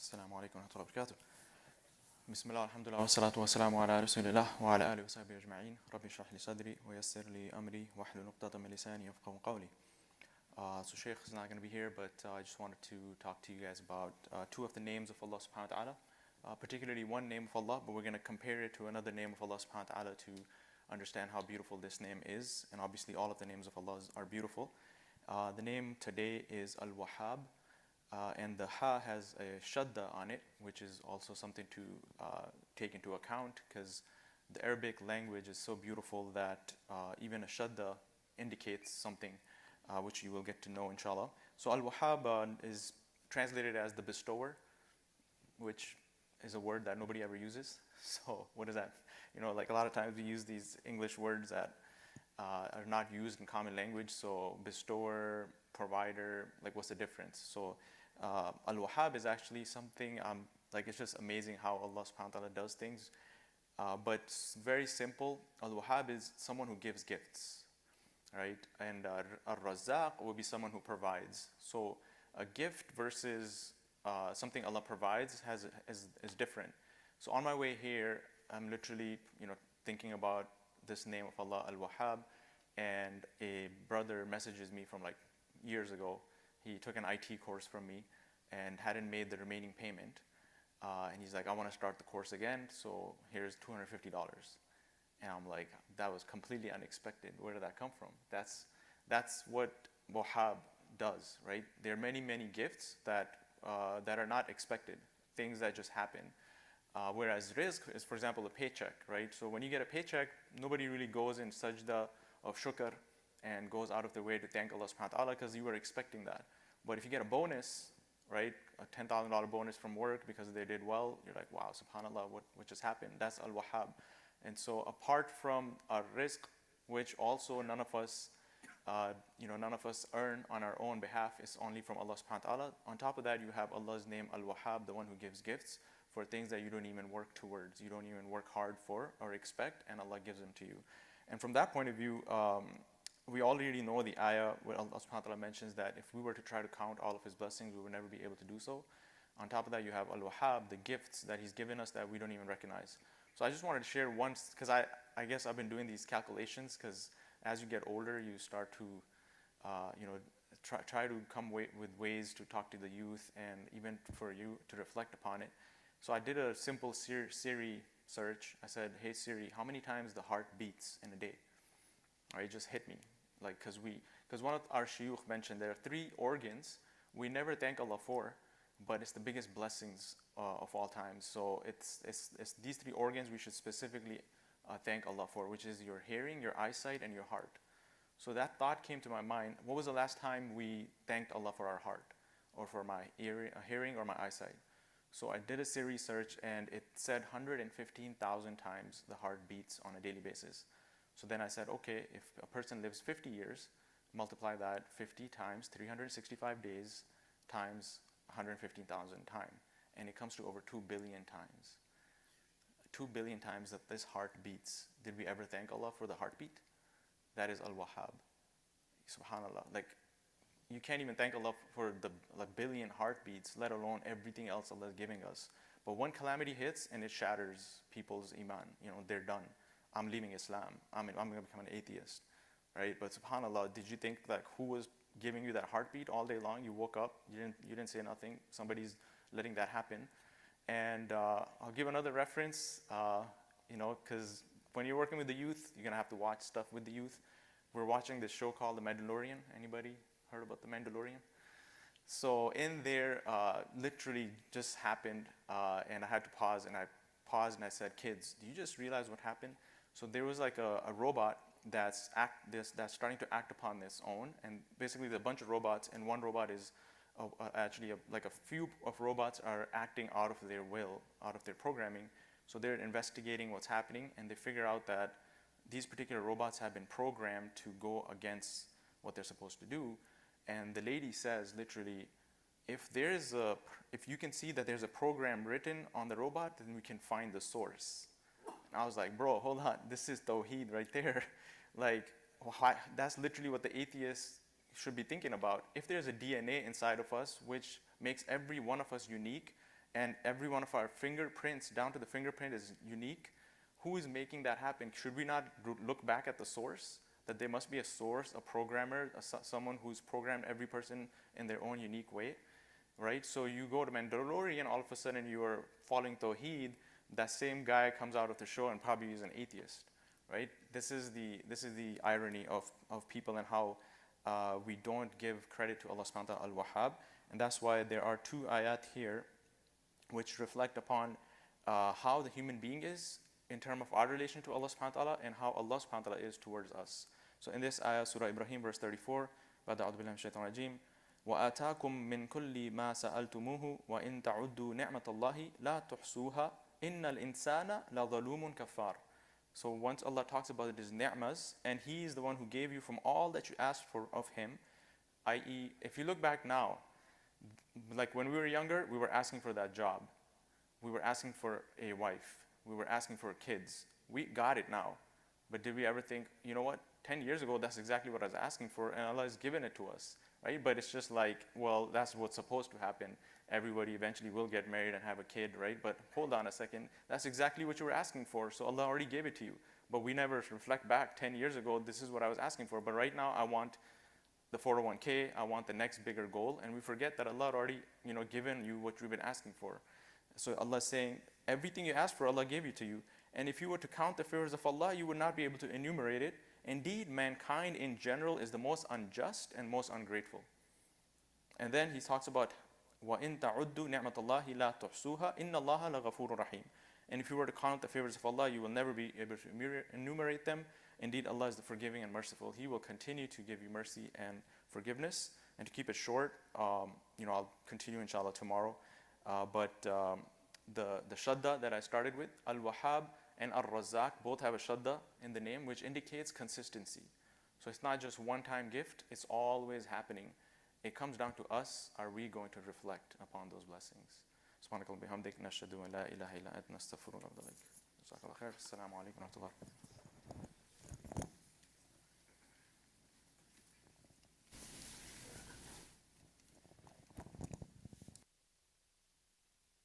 Assalamu alaikum wa rahmatullahi wa barakatuh. Bismillah, alhamdulillah, wa salatu wa salamu ala rasulillah wa ala alihi wa sahbihi ajma'in. Rabbi shrah li sadri wa yassir li amri wa hlul uqdatan min lisani yafqahu qawli. So Shaykh is not going to be here, but I just wanted to talk to you guys about two of the names of Allah subhanahu wa ta'ala. Particularly one name of Allah, but we're going to compare it to another name of Allah subhanahu wa ta'ala to understand how beautiful this name is. And obviously all of the names of Allah are beautiful. The name today is Al-Wahhab. And the ha has a shadda on it, which is also something to take into account, because the Arabic language is so beautiful that even a shadda indicates something, which you will get to know inshallah. So Al-Wahhab is translated as the bestower, which is a word that nobody ever uses. So what is that? You know, like a lot of times we use these English words that are not used in common language. So bestower, provider, like what's the difference? So Al-Wahhab is actually something, like it's just amazing how Allah subhanahu wa ta'ala does things. But it's very simple. Al-Wahhab is someone who gives gifts, right? And Ar-Razzaq will be someone who provides. So a gift versus something Allah provides is different. So on my way here, I'm literally, thinking about this name of Allah, Al-Wahhab, and a brother messages me from like years ago. He took an IT course from me and hadn't made the remaining payment. And he's like, I want to start the course again, so here's $250. And I'm like, that was completely unexpected. Where did that come from? That's what Wahhab does, right? There are many, many gifts that are not expected, things that just happen. Whereas rizq is, for example, a paycheck, right? So when you get a paycheck, nobody really goes in sajda of shukr and goes out of their way to thank Allah subhanahu wa ta'ala because you were expecting that. But if you get a bonus, right, a $10,000 bonus from work because they did well, you're like, wow, subhanAllah, what just happened? That's Al-Wahhab. And so apart from our rizq, which also none of us earn on our own behalf, is only from Allah subhanahu wa ta'ala. On top of that, you have Allah's name Al-Wahhab, the one who gives gifts for things that you don't even work towards, you don't even work hard for or expect, and Allah gives them to you. And from that point of view, we already know the ayah where Allah subhanahu wa ta'ala mentions that if we were to try to count all of His blessings, we would never be able to do so. On top of that, you have Al-Wahhab, the gifts that He's given us that we don't even recognize. So I just wanted to share once, because I guess I've been doing these calculations, because as you get older, you start to, try to come with ways to talk to the youth and even for you to reflect upon it. So I did a simple Siri search. I said, hey Siri, how many times the heart beats in a day? It just hit me. Because one of our shuyukh mentioned there are 3 organs we never thank Allah for, but it's the biggest blessings of all time. So it's these 3 organs we should specifically thank Allah for, which is your hearing, your eyesight, and your heart. So that thought came to my mind. What was the last time we thanked Allah for our heart, or for my hearing or my eyesight? So I did a Siri search, and it said 115,000 times the heart beats on a daily basis. So then I said, okay, if a person lives 50 years, multiply that 50 times 365 days times 115,000 times, and it comes to over 2 billion times. 2 billion times that this heart beats. Did we ever thank Allah for the heartbeat? That is Al-Wahhab. Subhanallah. Like, you can't even thank Allah for the billion heartbeats, let alone everything else Allah is giving us. But one calamity hits and it shatters people's iman. They're done. I'm leaving Islam. I'm going to become an atheist, right? But subhanallah, did you think like who was giving you that heartbeat all day long? You woke up, you didn't say nothing. Somebody's letting that happen. And I'll give another reference, because when you're working with the youth, you're going to have to watch stuff with the youth. We're watching this show called The Mandalorian. Anybody heard about The Mandalorian? So in there, literally just happened, and I had to pause, and I paused and I said, kids, do you just realize what happened? So there was like a robot that's starting to act upon its own, and basically there's a bunch of robots, and one robot is actually like a few of robots are acting out of their will, out of their programming. So they're investigating what's happening, and they figure out that these particular robots have been programmed to go against what they're supposed to do. And the lady says literally, if you can see that there's a program written on the robot, then we can find the source. And I was like, bro, hold on, this is Tawheed right there. Like, that's literally what the atheists should be thinking about. If there's a DNA inside of us which makes every one of us unique, and every one of our fingerprints, down to the fingerprint, is unique. Who is making that happen? Should we not look back at the source? That there must be a source, a programmer, someone who's programmed every person in their own unique way, right? So you go to Mandalorian, all of a sudden you are following Tawheed, that same guy comes out of the show and probably is an atheist, right? This is the irony of people and how we don't give credit to Allah subhanahu wa ta'ala al-Wahhab. And that's why there are 2 ayat here which reflect upon how the human being is in terms of our relation to Allah subhanahu wa ta'ala and how Allah subhanahu wa ta'ala is towards us. So in this ayah, Surah Ibrahim, verse 34, بعد أعوذ بالله من الشيطان الرجيم وآتاكم من كل ما سألتموه وإن تعدوا نعمة الله لا تحصوها إن الإنسان لظلوم كفار. So once Allah talks about His ni'mas, and He is the one who gave you from all that you asked for of Him, i.e., if you look back now, like when we were younger, we were asking for that job. We were asking for a wife. We were asking for kids. We got it now. But did we ever think, you know what, 10 years ago, that's exactly what I was asking for, and Allah has given it to us, right? But it's just like, well, that's what's supposed to happen. Everybody eventually will get married and have a kid, right? But hold on a second, that's exactly what you were asking for, so Allah already gave it to you. But we never reflect back 10 years ago, this is what I was asking for. But right now, I want the 401k, I want the next bigger goal, and we forget that Allah had already, given you what you've been asking for. So Allah is saying, everything you asked for, Allah gave it to you. And if you were to count the favors of Allah, you would not be able to enumerate it. Indeed, mankind in general is the most unjust and most ungrateful. And then he talks about, وَإِن تَعُدُّوا نِعْمَةَ اللَّهِ لَا تُحْصُوهَا إِنَّ اللَّهَ لَغَفُورٌ رَحِيمٌ. And if you were to count the favors of Allah, you will never be able to enumerate them. Indeed, Allah is the forgiving and merciful. He will continue to give you mercy and forgiveness. And to keep it short, I'll continue inshallah tomorrow. But the shadda that I started with, Al-Wahhab and Ar-Razzaq, both have a shadda in the name, which indicates consistency. So it's not just one-time gift, it's always happening. It comes down to us, are we going to reflect upon those blessings? سبحانك اللهم وبحمدك نشهد أن لا إله إلا أنت نستغفرك ونتوب إليك. جزاك الله خير. السلام عليكم ورحمة الله.